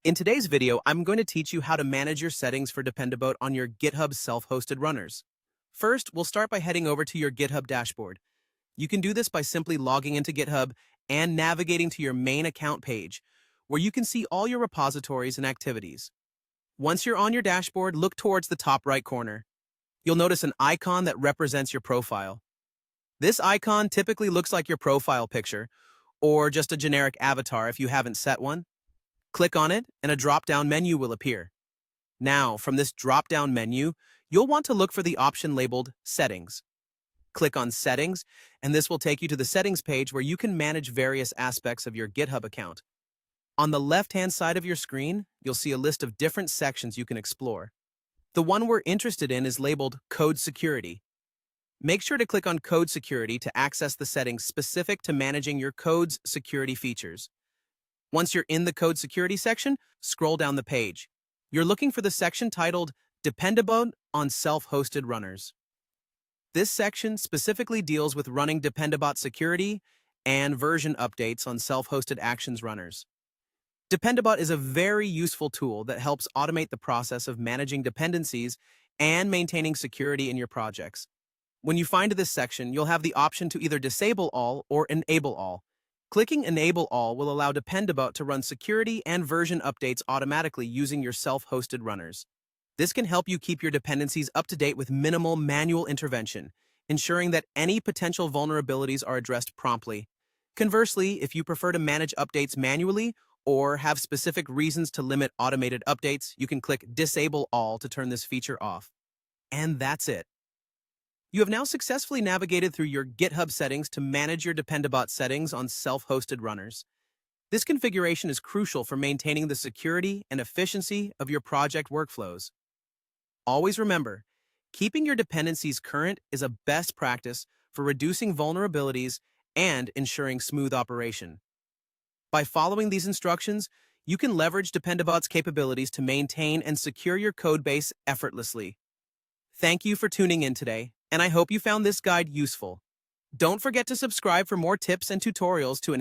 In today's video, I'm going to teach you how to manage your settings for Dependabot on your GitHub self-hosted runners. First, we'll start by heading over to your GitHub dashboard. You can do this by simply logging into GitHub and navigating to your main account page, where you can see all your repositories and activities. Once you're on your dashboard, look towards the top right corner. You'll notice an icon that represents your profile. This icon typically looks like your profile picture, or just a generic avatar if you haven't set one. Click on it, and a drop-down menu will appear. Now, from this drop-down menu, you'll want to look for the option labeled Settings. Click on Settings, and this will take you to the Settings page where you can manage various aspects of your GitHub account. On the left-hand side of your screen, you'll see a list of different sections you can explore. The one we're interested in is labeled Code Security. Make sure to click on Code Security to access the settings specific to managing your code's security features. Once you're in the Code Security section, scroll down the page. You're looking for the section titled Dependabot on Self-Hosted Runners. This section specifically deals with running Dependabot security and version updates on self-hosted actions runners. Dependabot is a very useful tool that helps automate the process of managing dependencies and maintaining security in your projects. When you find this section, you'll have the option to either disable all or enable all. Clicking Enable All will allow Dependabot to run security and version updates automatically using your self-hosted runners. This can help you keep your dependencies up to date with minimal manual intervention, ensuring that any potential vulnerabilities are addressed promptly. Conversely, if you prefer to manage updates manually or have specific reasons to limit automated updates, you can click Disable All to turn this feature off. And that's it. You have now successfully navigated through your GitHub settings to manage your Dependabot settings on self-hosted runners. This configuration is crucial for maintaining the security and efficiency of your project workflows. Always remember, keeping your dependencies current is a best practice for reducing vulnerabilities and ensuring smooth operation. By following these instructions, you can leverage Dependabot's capabilities to maintain and secure your codebase effortlessly. Thank you for tuning in today, and I hope you found this guide useful. Don't forget to subscribe for more tips and tutorials to